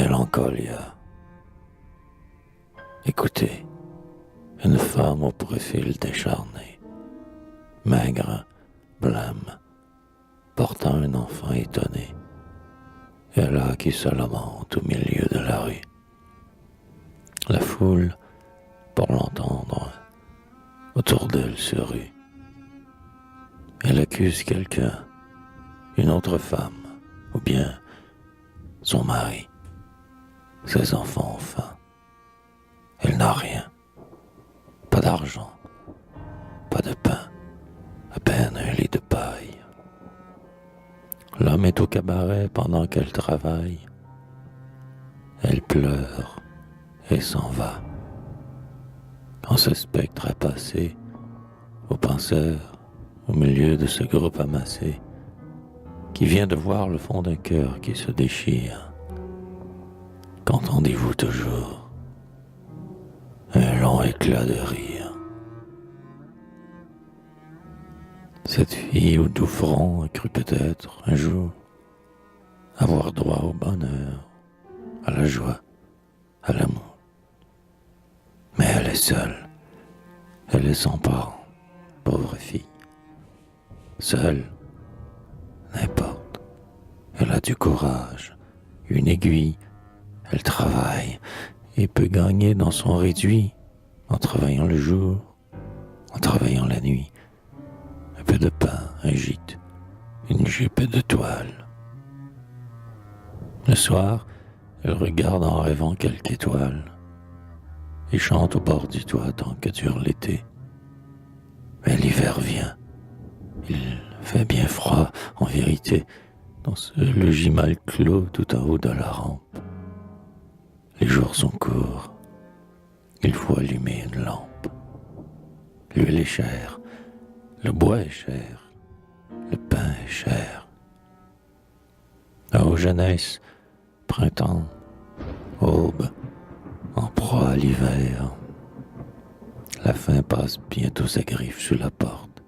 Mélancolia. Écoutez, une femme au profil décharné, maigre, blême, portant un enfant étonné, est là qui se lamente au milieu de la rue. La foule, pour l'entendre, autour d'elle se rue. Elle accuse quelqu'un, une autre femme, ou bien son mari, ses enfants enfin. Elle n'a rien, pas d'argent, pas de pain, à peine un lit de paille. L'homme est au cabaret pendant qu'elle travaille. Elle pleure et s'en va. Quand ce spectre a passé, au penseur, au milieu de ce groupe amassé, qui vient de voir le fond d'un cœur qui se déchire, qu'entendez-vous toujours? Un long éclat de rire. Cette fille au doux front a cru peut-être un jour avoir droit au bonheur, à la joie, à l'amour. Mais elle est seule, elle est sans parents, pauvre fille. Seule, n'importe, elle a du courage, une aiguille, elle travaille et peut gagner dans son réduit en travaillant le jour, en travaillant la nuit. Un peu de pain, un gîte, une jupe de toile. Le soir, elle regarde en rêvant quelque étoile et chante au bord du toit tant que dure l'été. Mais l'hiver vient. Il fait bien froid, en vérité, dans ce logis mal clos tout en haut de la rampe. Les jours sont courts. Il faut allumer une lampe. L'huile est chère, le bois est cher, le pain est cher. Ô jeunesse, printemps, aube, en proie à l'hiver. La faim passe bientôt sa griffe sous la porte.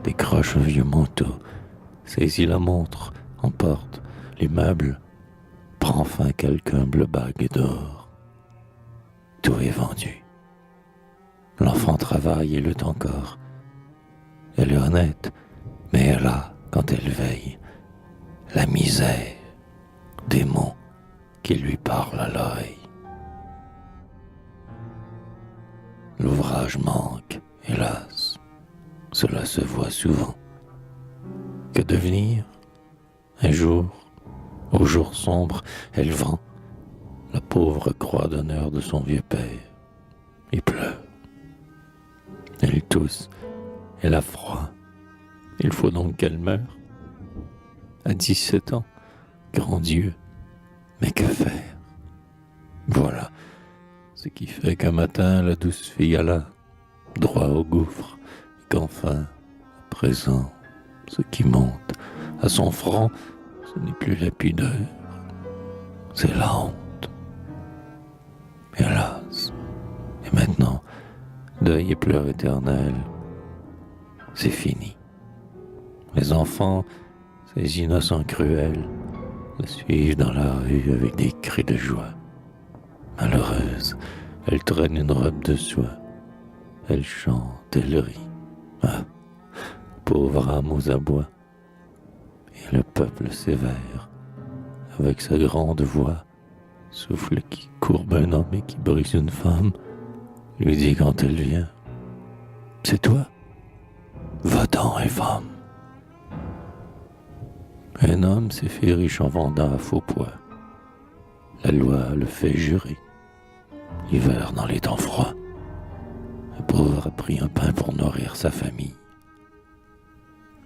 Décroche un vieux manteau, saisit la montre, emporte les meubles, prend fin quelque humble bague d'or. Tout est vendu. L'enfant travaille et lutte encore. Elle est honnête, mais elle a, quand elle veille, la misère, démon qui lui parle à l'oreille. L'ouvrage manque, hélas, cela se voit souvent. Que devenir? Un jour, au jour sombre, elle vend la pauvre croix d'honneur de son vieux père et pleure. Elle tousse, elle a froid. Il faut donc qu'elle meure. À 17 ans, grand Dieu, mais que faire? Voilà ce qui fait qu'un matin la douce fille alla droit au gouffre, et qu'enfin, à présent, ce qui monte à son front, ce n'est plus la pudeur, c'est la honte. Hélas, et maintenant, deuil et pleurs éternels, c'est fini. Les enfants, ces innocents cruels, la suivent dans la rue avec des cris de joie. Malheureuse, elle traîne une robe de soie. Elle chante, elle rit. Ah, pauvre âme aux abois. Et le peuple sévère, avec sa grande voix, souffle qui courbe un homme et qui brise une femme, lui dit quand elle vient: c'est toi? Va-t'en, infâme. Un homme s'est fait riche en vendant à faux poids. La loi le fait jurer. L'hiver dans les temps froids, le pauvre a pris un pain pour nourrir sa famille.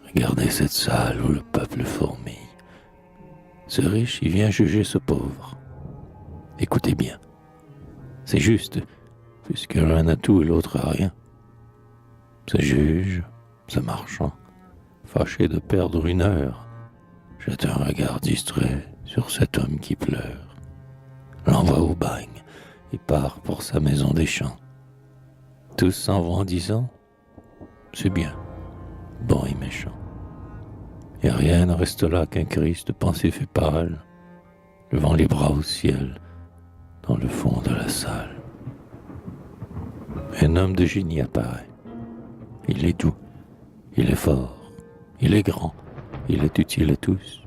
Regardez cette salle où le peuple fourmille. Ce riche, il vient juger ce pauvre. Écoutez bien, c'est juste, puisque l'un a tout et l'autre a rien. Ce juge, ce marchand, fâché de perdre une heure, jette un regard distrait sur cet homme qui pleure, l'envoie au bagne et part pour sa maison des champs. Tous s'en vont en disant: c'est bien, bon et méchant. Et rien ne reste là qu'un Christ pensif et pâle, levant les bras au ciel dans le fond de la salle. Un homme de génie apparaît. Il est doux, il est fort, il est grand, il est utile à tous.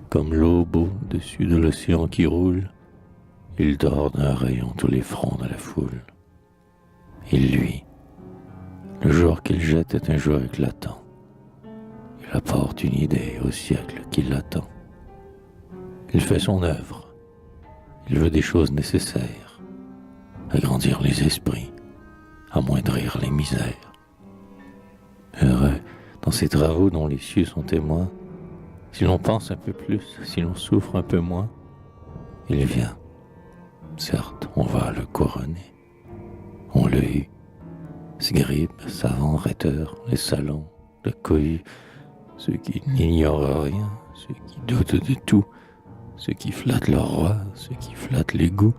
Comme l'aube au-dessus de l'océan qui roule, il dort d'un rayon tous les fronts de la foule. Il luit. Le jour qu'il jette est un jour éclatant. Il apporte une idée au siècle qui l'attend. Il fait son œuvre. Il veut des choses nécessaires, agrandir les esprits, amoindrir les misères. Heureux dans ces travaux dont les cieux sont témoins, si l'on pense un peu plus, si l'on souffre un peu moins, il vient. Certes, on va le couronner. On le hue. Scribes, savants, rhéteurs, les salons, le cohue, ceux qui n'ignorent rien, ceux qui doutent de tout, ceux qui flattent leur roi, ceux qui flattent les goûts,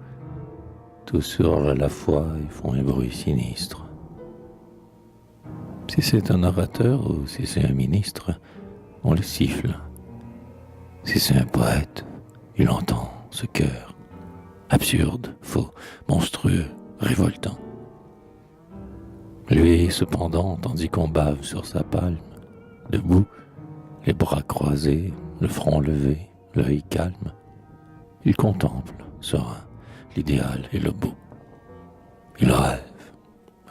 tous hurlent à la fois et font un bruit sinistre. Si c'est un orateur ou si c'est un ministre, on le siffle. Si c'est un poète, il entend ce cœur, absurde, faux, monstrueux, révoltant. Lui, cependant, tandis qu'on bave sur sa palme, debout, les bras croisés, le front levé, l'œil calme, il contemple, serein, l'idéal et le beau. Il rêve,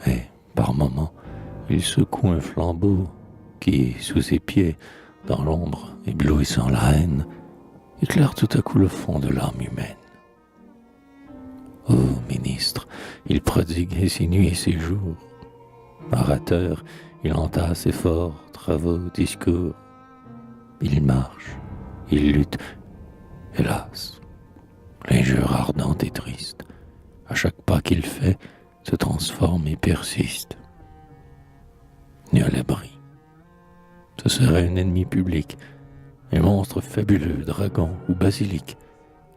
et, par moments, il secoue un flambeau qui, sous ses pieds, dans l'ombre, éblouissant la haine, éclaire tout à coup le fond de l'âme humaine. Ô ministre, il prodigue ses nuits et ses jours. Orateur, il entasse ses efforts, travaux, discours. Il marche, il lutte, hélas. L'injure ardente et triste, à chaque pas qu'il fait, se transforme et persiste. Ni à l'abri. Ce serait un ennemi public, un monstre fabuleux, dragon ou basilic,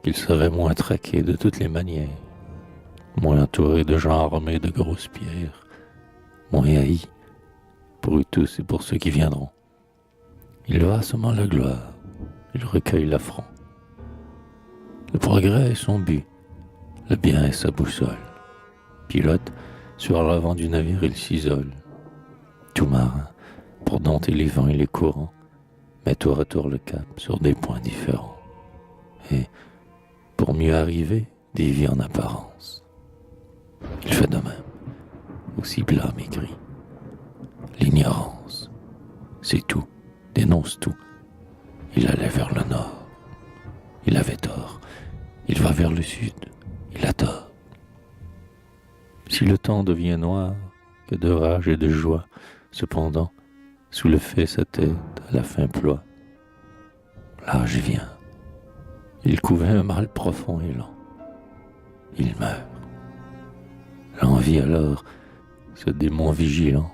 qu'il serait moins traqué de toutes les manières, moins entouré de gens armés de grosses pierres, moins haï pour eux tous et pour ceux qui viendront. Il va semant la gloire, il recueille l'affront. Le progrès est son but, le bien est sa boussole. Pilote, sur l'avant du navire il s'isole. Tout marin, pour dompter les vents et les courants, met tour à tour le cap sur des points différents. Et, pour mieux arriver, dévie en apparence. Il fait de même, aussi blâme et gris. L'ignorance, c'est tout, dénonce tout. Il allait vers le nord. Il avait tort. Il va vers le sud. Il a tort. Si le temps devient noir, que de rage et de joie, cependant, sous le fait sa tête à la fin ploie. L'âge vient. Il couvait un mal profond et lent. Il meurt. L'envie alors, ce démon vigilant,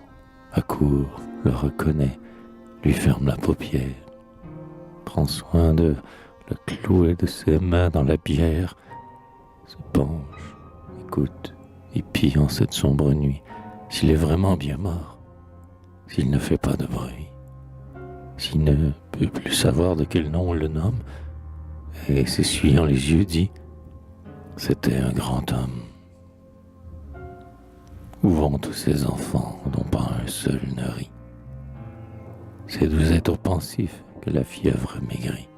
accourt, le reconnaît, lui ferme la paupière, prend soin de le clouer de ses mains dans la bière, se penche, écoute, épie en cette sombre nuit, s'il est vraiment bien mort, s'il ne fait pas de bruit, s'il ne peut plus savoir de quel nom on le nomme, et s'essuyant les yeux dit « C'était un grand homme ». Où vont tous ces enfants dont pas un seul ne rit? Ces doux êtres pensifs que la fièvre maigrit.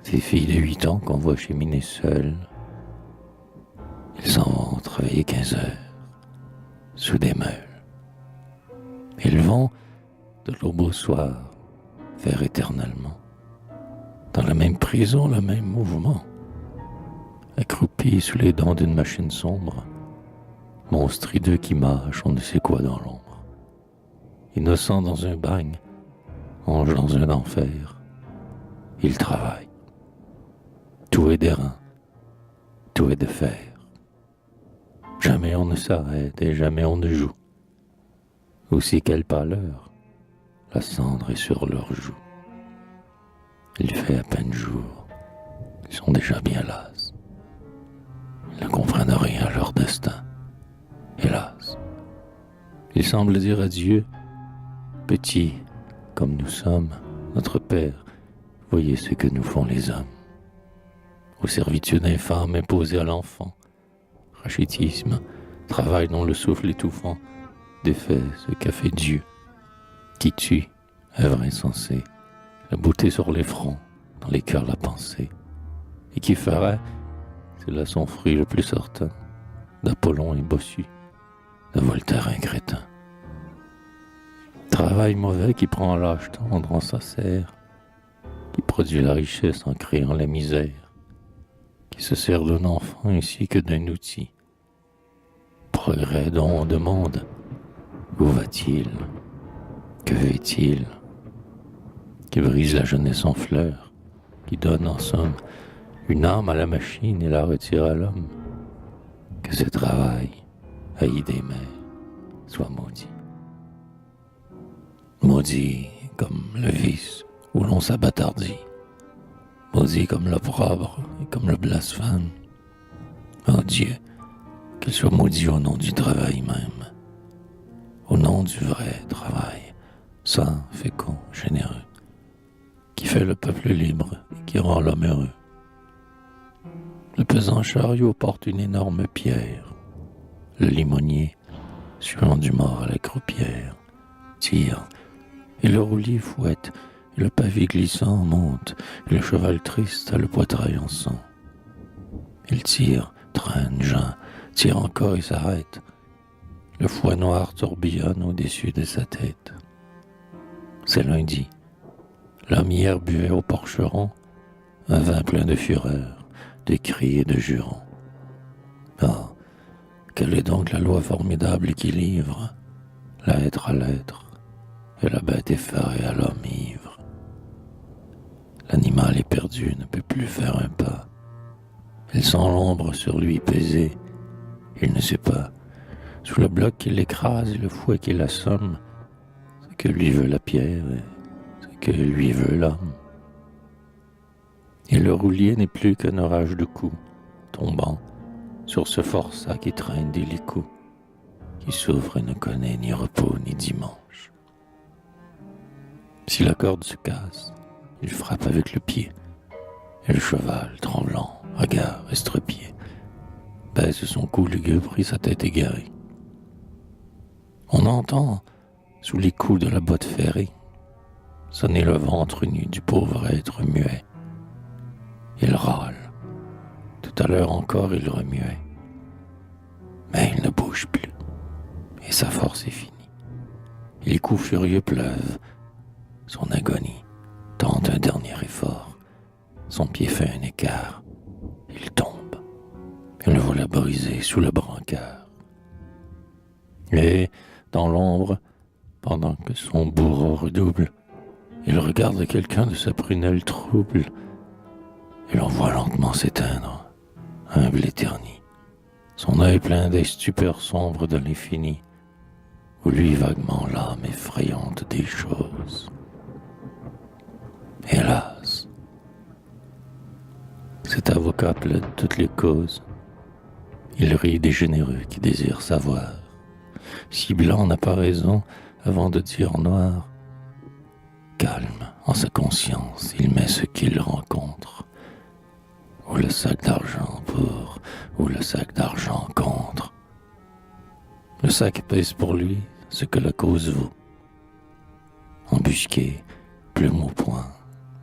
Ces filles de 8 ans qu'on voit cheminer seules, ils s'en vont travailler 15 heures, sous des meules. Ils vont, de l'aube au soir, faire éternellement, dans la même prison, le même mouvement, accroupis sous les dents d'une machine sombre, monstre hideux qui mâche on ne sait quoi dans l'ombre, innocent dans un bagne, ange dans un enfer, il travaille. Tout est d'airain, tout est de fer. Jamais on ne s'arrête et jamais on ne joue. Aussi quelle pâleur, la cendre est sur leurs joues. Il fait à peine jour, ils sont déjà bien las. Ils ne comprennent rien à leur destin. Hélas, il semble dire à Dieu, petit comme nous sommes, notre Père, voyez ce que nous font les hommes. aux servitudes infâmes imposées à l'enfant. Rachitisme, travail dont le souffle étouffant défait ce qu'a fait Dieu, qui tue, œuvre insensée, la beauté sur les fronts, dans les cœurs la pensée, et qui ferait, c'est là son fruit le plus certain, d'Apollon un bossu, de Voltaire un crétin. Travail mauvais qui prend l'âge tendre en sa serre, qui produit la richesse en créant la misère, qui se sert d'un enfant ainsi que d'un outil. Progrès dont on demande, où va-t-il? Que fait-il? Qui brise la jeunesse en fleurs, qui donne en somme une âme à la machine et la retire à l'homme. Que ce travail, haï des mères, soit maudit. Maudit comme le vice où l'on s'abattardit, maudit comme l'opprobre et comme le blasphème. Oh Dieu, qu'il soit maudit au nom du travail même, au nom du vrai travail, saint, fécond, généreux, qui fait le peuple libre et qui rend l'homme heureux. Le pesant chariot porte une énorme pierre, le limonier, suant du mort à la croupière, tire, et le roulier fouette, et le pavé glissant monte, et le cheval triste a le poitrail en sang. Il tire, traîne, Jean, tire encore et s'arrête. Le foie noir tourbillonne au-dessus de sa tête. C'est lundi. L'homme hier buvait au porcheron un vin plein de fureur, de cris et de jurons. Ah, quelle est donc la loi formidable qui livre l'être à l'être et la bête effarée à l'homme ivre? L'animal éperdu ne peut plus faire un pas. Il sent l'ombre sur lui peser. Il ne sait pas, sous le bloc qui l'écrase et le fouet qui l'assomme, ce que lui veut la pierre et ce que lui veut l'homme. Et le roulier n'est plus qu'un orage de coups, tombant sur ce forçat qui traîne délicat, qui souffre et ne connaît ni repos ni dimanche. Si la corde se casse, il frappe avec le pied, et le cheval, tremblant, regard estrepillé, baisse son cou lugubre et sa tête égarée. On entend, sous les coups de la botte ferrée, sonner le ventre nu du pauvre être muet. Il râle. Tout à l'heure encore, il remuait. Mais il ne bouge plus, et sa force est finie. Les coups furieux pleuvent. Son agonie tente un dernier effort. Son pied fait un écart. Il tombe. Et le voilà brisé sous le brancard. Et, dans l'ombre, pendant que son bourreau redouble, il regarde quelqu'un de sa prunelle trouble. Et l'on voit lentement s'éteindre, humble et terni, son œil plein des stupeurs sombres de l'infini, où lui vaguement l'âme effrayante des choses. Hélas, cet avocat plaide toutes les causes. Il rit des généreux qui désirent savoir si blanc n'a pas raison avant de dire noir. Calme en sa conscience, il met ce qu'il rencontre, ou le sac d'argent pour, ou le sac d'argent contre. Le sac pèse pour lui ce que la cause vaut. Embusqué, plume au poing,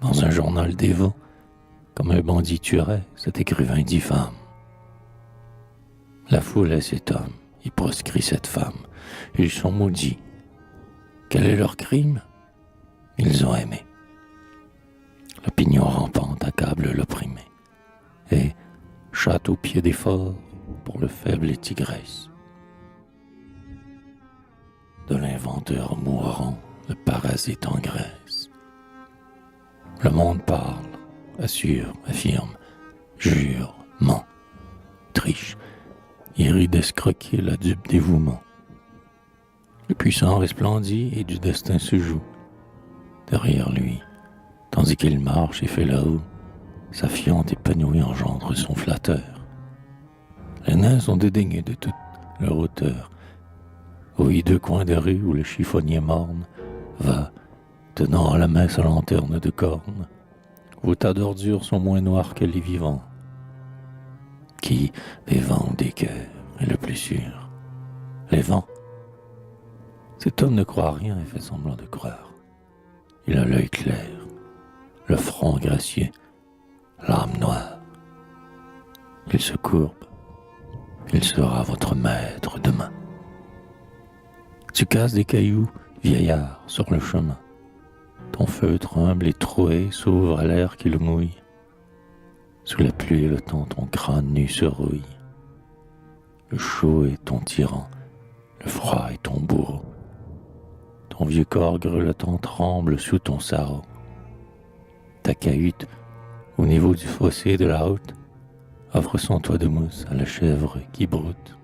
dans un journal dévot, comme un bandit tuerait cet écrivain diffâme. La foule est cet homme, il proscrit cette femme, ils sont maudits. Quel est leur crime? Ils ont aimé. L'opinion rampante accable l'opprimé, et chatte au pied des forts pour le faible et tigresse. De l'inventeur mourant, le parasite engraisse. Le monde parle, assure, affirme, jure, ment, triche, il rit d'escroquer la dupe dévouement. Le puissant resplendit et du destin se joue. Derrière lui, tandis qu'il marche et fait là-haut, sa fiente épanouie engendre son flatteur. Les nains sont dédaignés de toute leur hauteur. Aux hideux coins de rue où le chiffonnier morne va, tenant à la main sa lanterne de corne, où tas d'ordures sont moins noirs que les vivants, Qui des vents ou des cœurs est le plus sûr? Les vents. Cet homme ne croit à rien et fait semblant de croire. Il a l'œil clair, le front gracieux, l'âme noire. Il se courbe. Il sera votre maître demain. Tu casses des cailloux, vieillard, sur le chemin. Ton feutre humble et troué s'ouvre à l'air qui le mouille. Sous la pluie et le temps, ton crâne nu se rouille. Le chaud est ton tyran, le froid est ton bourreau. Ton vieux corps grelottant tremble sous ton sarrau. Ta cahute, au niveau du fossé de la route, offre son toit de mousse à la chèvre qui broute.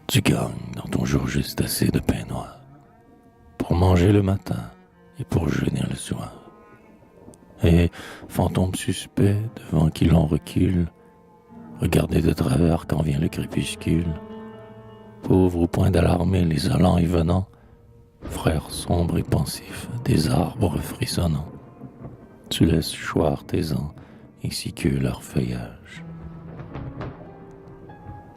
Tu gagnes dans ton jour juste assez de pain noir pour manger le matin et pour jeûner le soir. Et, fantôme suspect devant qui l'on recule, regardez de travers quand vient le crépuscule. Pauvre au point d'alarmer les allants et venants, frères sombres et pensifs des arbres frissonnants, tu laisses choir tes ans ainsi que leur feuillage.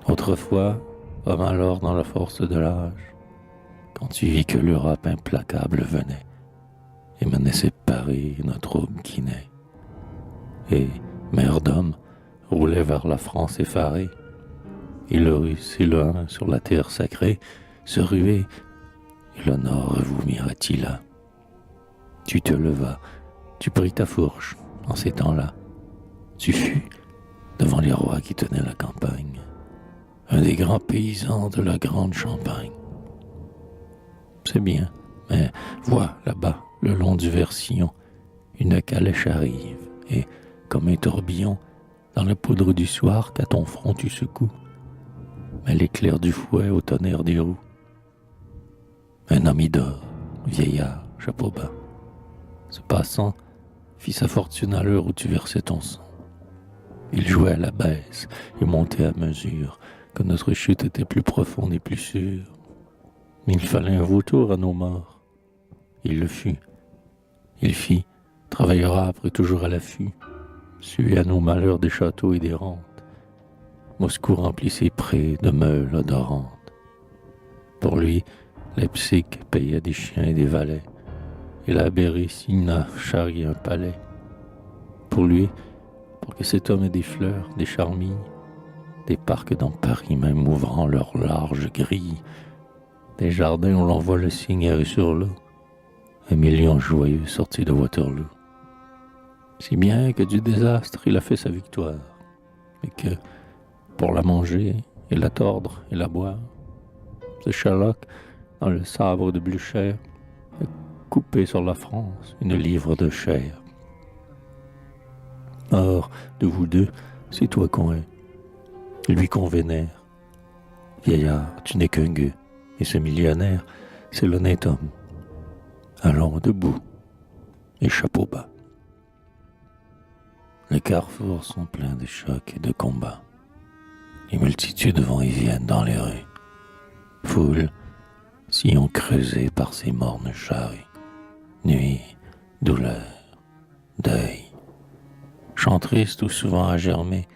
Autrefois, homme alors dans la force de l'âge, quand tu vis que l'Europe implacable venait et menait séparer notre aube qui naît, et, mère d'homme, roulait vers la France effarée, et le Russe et le Hun sur la terre sacrée se ruaient, et le Nord vomir Attila. Tu te levas, tu pris ta fourche en ces temps-là, tu fus, devant les rois qui tenaient la campagne, un des grands paysans de la grande Champagne. C'est bien, mais vois là-bas, le long du Versillon, une calèche arrive, et, comme un tourbillon, dans la poudre du soir qu'à ton front tu secoues, met l'éclair du fouet au tonnerre des roues. Un homme y dort, vieillard, chapeau bas. Ce passant fit sa fortune à l'heure où tu versais ton sang. Il jouait à la baisse et montait à mesure que notre chute était plus profonde et plus sûre. Mais il fallait un vautour à nos morts. Il le fut. Il fit, travaillera après toujours à l'affût, suit à nos malheurs des châteaux et des rentes. Moscou remplit ses prés de meules odorantes. Pour lui, Leipzig payait des chiens et des valets, et la Bérésina charriait un palais. Pour lui, pour que cet homme ait des fleurs, des charmilles, des parcs dans Paris même ouvrant leurs larges grilles, des jardins où l'on voit le cygne sur l'eau, un million joyeux sorti de Waterloo. Si bien que du désastre il a fait sa victoire, mais que, pour la manger et la tordre et la boire, ce Sherlock, dans le sabre de Blücher, a coupé sur la France une livre de chair. Or, de vous deux, c'est toi qu'on est, lui qu'on vénère. Vieillard, tu n'es qu'un gueux, et ce millionnaire, c'est l'honnête homme. Allons debout, et chapeau bas. Les carrefours sont pleins de chocs et de combats. Les multitudes vont et viennent dans les rues. Foule, sillon creusé par ces mornes charrues. Nuit, douleur, deuil. Chant triste où souvent a germé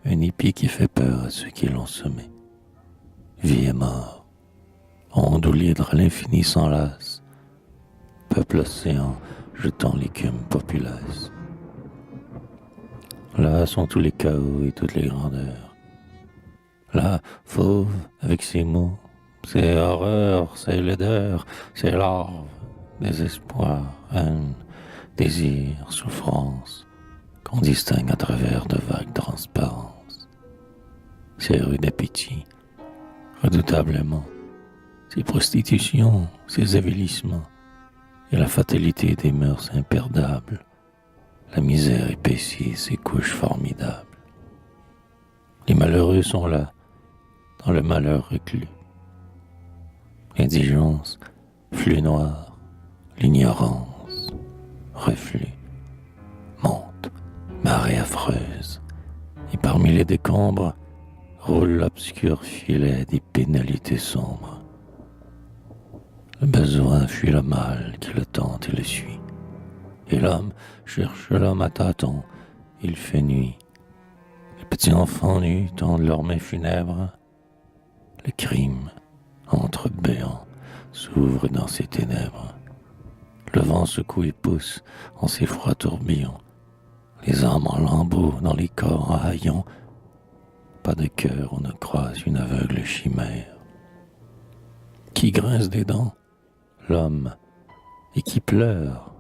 un épi qui fait peur à ceux qui l'ont semé. Vie et mort, onde où l'hydre à l'infini s'enlace, peuple océan jetant l'écume populace. Là sont tous les chaos et toutes les grandeurs. Là, fauve, avec ses mots, ses horreurs, ses laideurs, ses larves, désespoir, haine, désir, souffrance, qu'on distingue à travers de vagues transparences. Ces rues d'appétit, redoutablement, ces prostitutions, ces avilissements, et la fatalité des mœurs imperdables, la misère épaissit ses couches formidables. Les malheureux sont là, dans le malheur reclus. L'indigence, flux noir, l'ignorance, reflux, monte, marée affreuse, et parmi les décombres roule l'obscur filet des pénalités sombres. Le besoin fuit le mal qui le tente et le suit, et l'homme cherche l'homme à tâtons, il fait nuit. Les petits enfants nus tendent leurs mains funèbres. Le crime, entre béants, s'ouvre dans ces ténèbres. Le vent secoue et pousse en ses froids tourbillons. Les âmes en lambeaux dans les corps en haillons. Pas de cœur, on ne croise une aveugle chimère. Qui grince des dents? L'homme. Et qui pleure?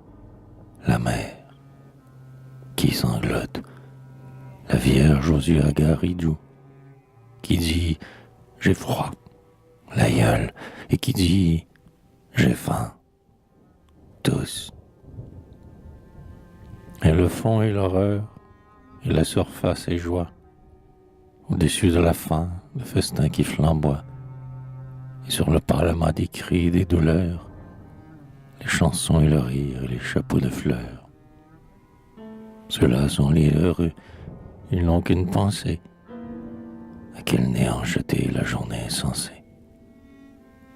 La mère. Qui sanglote? La Vierge aux yeux hagards et doux. Qui dit « j'ai froid », l'aïeul, et qui dit « j'ai faim », tous. Et le fond est l'horreur, et la surface est joie. Au-dessus de la faim, le festin qui flamboie, et sur le parlement des cris et des douleurs, les chansons et le rire et les chapeaux de fleurs. Ceux-là sont les heureux, ils n'ont qu'une pensée, à quel néant jeter la journée insensée.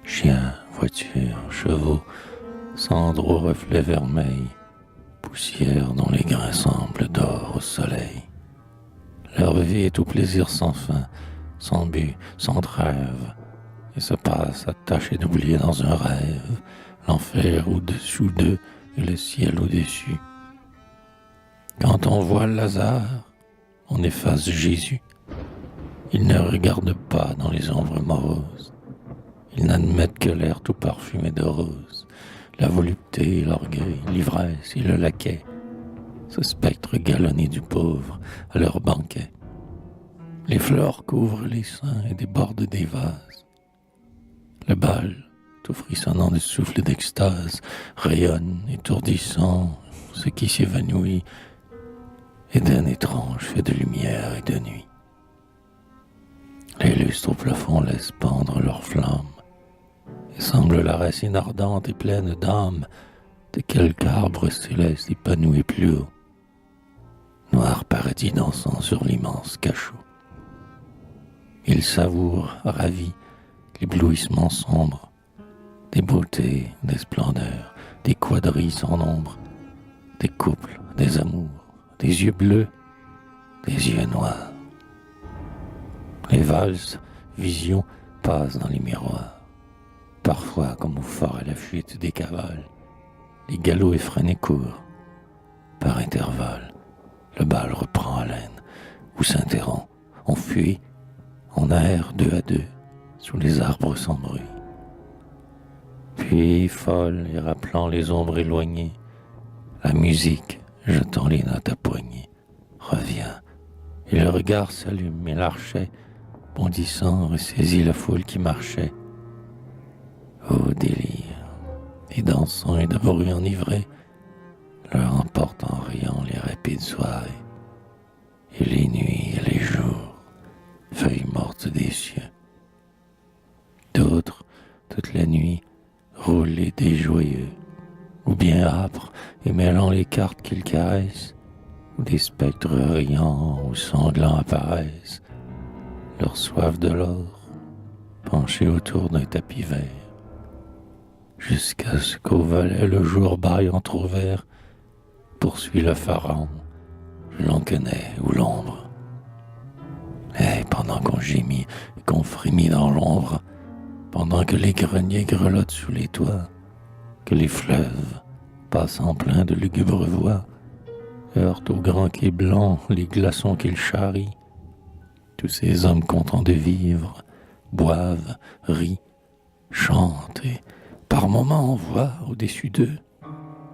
Chiens, voitures, chevaux, cendres aux reflets vermeils, poussière dont les grains semblent d'or au soleil. Leur vie est au plaisir sans fin, sans but, sans trêve, et se passe à tâcher d'oublier dans un rêve l'enfer au-dessous d'eux et le ciel au-dessus. Quand on voit Lazare, on efface Jésus. Ils ne regardent pas dans les ombres moroses. Ils n'admettent que l'air tout parfumé de rose, la volupté, l'orgueil, l'ivresse et le laquais, ce spectre galonné du pauvre à leur banquet. Les fleurs couvrent les seins et débordent des vases. Le bal, tout frissonnant de souffle d'extase, rayonne, étourdissant ce qui s'évanouit, Éden étrange fait de lumière et de nuit. Les lustres au plafond laissent pendre leurs flammes, et semblent la racine ardente et pleine d'âme de quelque arbre céleste épanoui plus haut, noir paradis dansant sur l'immense cachot. Ils savourent, ravis, l'éblouissement sombre, des beautés, des splendeurs, des quadrilles sans nombre, des couples, des amours, des yeux bleus, des yeux noirs. Les valses, visions, passent dans les miroirs. Parfois, comme au fort à la fuite des cavales, les galops effrénés courent. Par intervalles, le bal reprend haleine ou s'interrompt. On fuit, on erre deux à deux, sous les arbres sans bruit. Puis, folle et rappelant les ombres éloignées, la musique, jetant les notes à poignée, revient, et le regard s'allume, et l'archet, bondissant, ressaisit la foule qui marchait. Ô délire, et dansant et de bruit enivré, leur emporte en riant les rapides soirées, et les nuits et les jours, feuilles mortes des cieux. D'autres, toute la nuit, roulent les dés joyeux, ou bien âpres et mêlant les cartes qu'ils caressent, où des spectres riants ou sanglants apparaissent, leur soif de l'or, penchés autour d'un tapis vert, jusqu'à ce qu'au volet le jour baille entr'ouvert, poursuit le pharaon, l'on connaît ou l'ombre. Et pendant qu'on gémit et qu'on frémit dans l'ombre, pendant que les greniers grelottent sous les toits, que les fleuves, passant plein de lugubres voix, heurtent au grand quai blanc les glaçons qu'ils charrient, tous ces hommes contents de vivre, boivent, rient, chantent, et par moments on voit au-dessus d'eux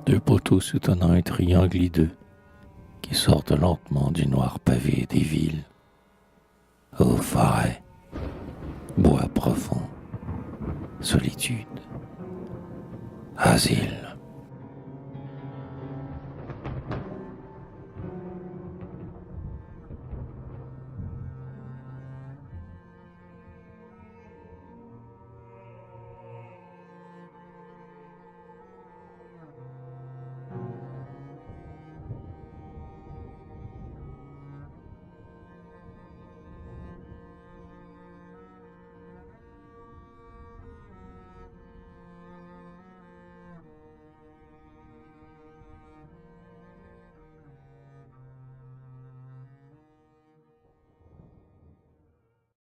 deux poteaux soutenant un triangle hideux qui sortent lentement du noir pavé des villes. Ô forêt, bois profond, solitude, asile.